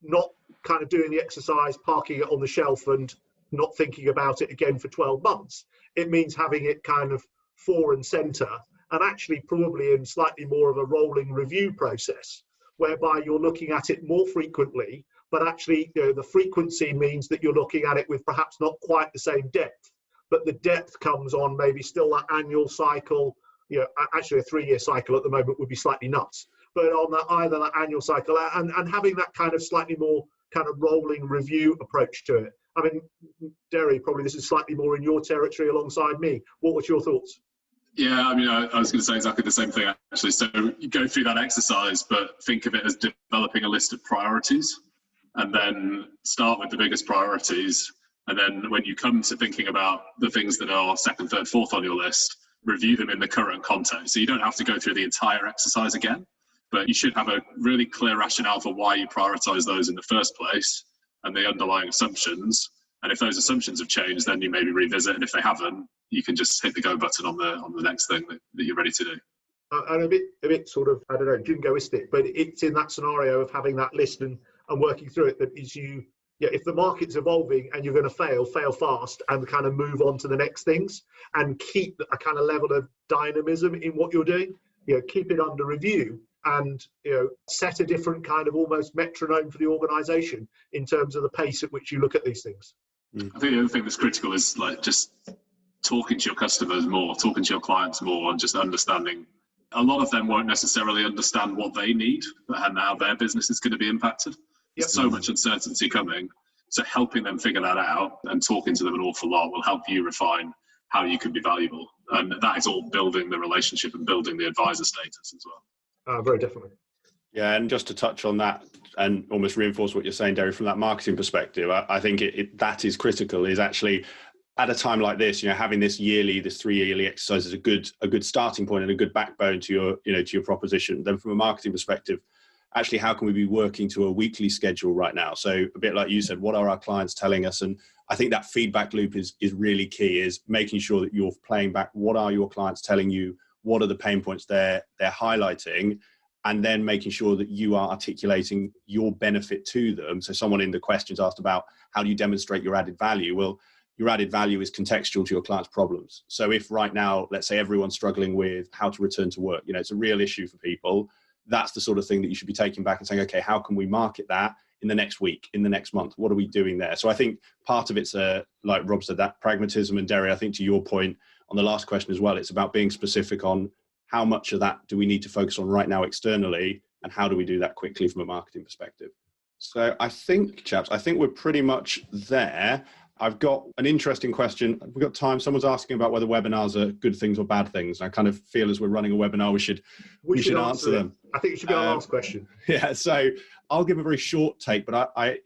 not kind of doing the exercise, parking it on the shelf and not thinking about it again for 12 months. It means having it kind of fore and center, and actually probably in slightly more of a rolling review process, whereby you're looking at it more frequently, but actually the frequency means that you're looking at it with perhaps not quite the same depth, but the depth comes on maybe still that annual cycle. Actually a 3-year cycle at the moment would be slightly nuts, but on either that annual cycle and having that kind of slightly more kind of rolling review approach to it. I mean, Deri, probably this is slightly more in your territory alongside me. What were your thoughts? Yeah, I mean, I was going to say exactly the same thing, actually. So you go through that exercise, but think of it as developing a list of priorities, and then start with the biggest priorities. And then when you come to thinking about the things that are second, third, fourth on your list, review them in the current context. So you don't have to go through the entire exercise again, but you should have a really clear rationale for why you prioritize those in the first place and the underlying assumptions. And if those assumptions have changed, then you maybe revisit. And if they haven't, you can just hit the go button on the next thing that you're ready to do. And a bit sort of, I don't know, jingoistic, but it's in that scenario of having that list and working through it that is you. Yeah, if the market's evolving and you're going to fail fast and kind of move on to the next things and keep a kind of level of dynamism in what you're doing, keep it under review and, set a different kind of almost metronome for the organization in terms of the pace at which you look at these things. I think the other thing that's critical is like just talking to your customers more, talking to your clients more, and just understanding. A lot of them won't necessarily understand what they need and how their business is going to be impacted. There's so much uncertainty coming. So helping them figure that out and talking to them an awful lot will help you refine how you can be valuable. And that is all building the relationship and building the advisor status as well. Very definitely. Yeah, and just to touch on that and almost reinforce what you're saying, Deri, from that marketing perspective, I think that is critical, is actually at a time like this, having this 3-yearly exercise is a good starting point and a good backbone to your proposition. Then from a marketing perspective, actually, how can we be working to a weekly schedule right now? So a bit like you said, what are our clients telling us? And I think that feedback loop is really key, is making sure that you're playing back what are your clients telling you, what are the pain points they're highlighting, and then making sure that you are articulating your benefit to them. So someone in the questions asked about how do you demonstrate your added value? Well, your added value is contextual to your client's problems. So if right now, let's say everyone's struggling with how to return to work, it's a real issue for people. That's the sort of thing that you should be taking back and saying, okay, how can we market that in the next week, in the next month? What are we doing there? So I think part of it's, like Rob said, that pragmatism. And Deri, I think to your point on the last question as well, it's about being specific on how much of that do we need to focus on right now externally, and how do we do that quickly from a marketing perspective? So I think, chaps, we're pretty much there. I've got an interesting question. We've got time. Someone's asking about whether webinars are good things or bad things. I kind of feel as we're running a webinar, we should answer them. I think it should be our last question. Yeah, so I'll give a very short take, but I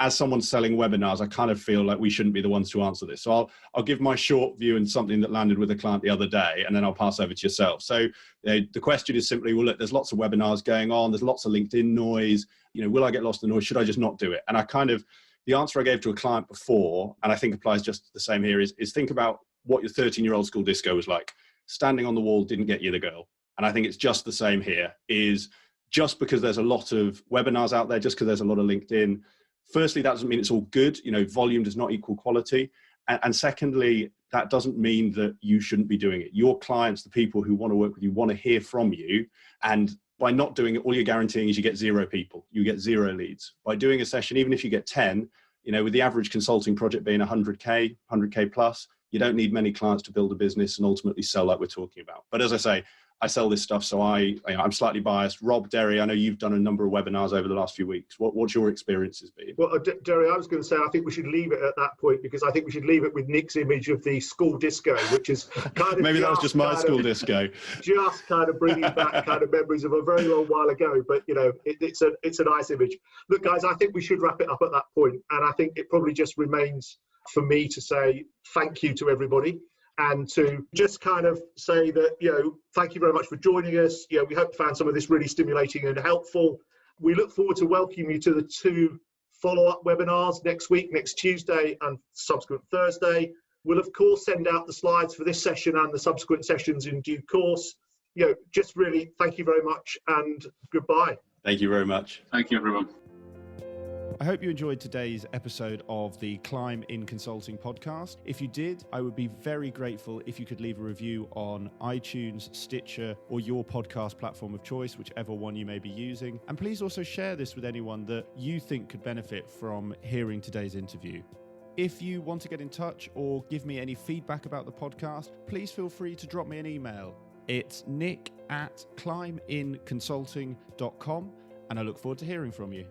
as someone selling webinars, I kind of feel like we shouldn't be the ones to answer this. So I'll give my short view and something that landed with a client the other day, and then I'll pass over to yourself. So the question is simply, well, look, there's lots of webinars going on. There's lots of LinkedIn noise. Will I get lost in the noise? Should I just not do it? And the answer I gave to a client before, and I think applies just the same here, is think about what your 13-year-old school disco was like. Standing on the wall didn't get you the girl. And I think it's just the same here, is just because there's a lot of webinars out there, just because there's a lot of LinkedIn, firstly, that doesn't mean it's all good. Volume does not equal quality. And secondly, that doesn't mean that you shouldn't be doing it. Your clients, the people who want to work with you, want to hear from you. And by not doing it, all you're guaranteeing is you get 0 people. You get 0 leads. By doing a session, even if you get 10, with the average consulting project being 100K plus, you don't need many clients to build a business and ultimately sell like we're talking about. But as I say, I sell this stuff, so I'm slightly biased. Rob, Deri, I know you've done a number of webinars over the last few weeks. What's your experiences been? Well, Deri, I was going to say, I think we should leave it at that point, because I think we should leave it with Nick's image of the school disco, which is kind of maybe that was just my school disco. Just kind of bringing back kind of memories of a very long while ago. But it's a nice image. Look, guys, I think we should wrap it up at that point, and I think it probably just remains for me to say thank you to everybody. And to just kind of say that, thank you very much for joining us. We hope you found some of this really stimulating and helpful. We look forward to welcoming you to the 2 follow-up webinars next week, next Tuesday and subsequent Thursday. We'll, of course, send out the slides for this session and the subsequent sessions in due course. Just really thank you very much and goodbye. Thank you very much. Thank you, everyone. I hope you enjoyed today's episode of the Climb in Consulting podcast. If you did, I would be very grateful if you could leave a review on iTunes, Stitcher, or your podcast platform of choice, whichever one you may be using. And please also share this with anyone that you think could benefit from hearing today's interview. If you want to get in touch or give me any feedback about the podcast, please feel free to drop me an email. It's nick@climbinconsulting.com, and I look forward to hearing from you.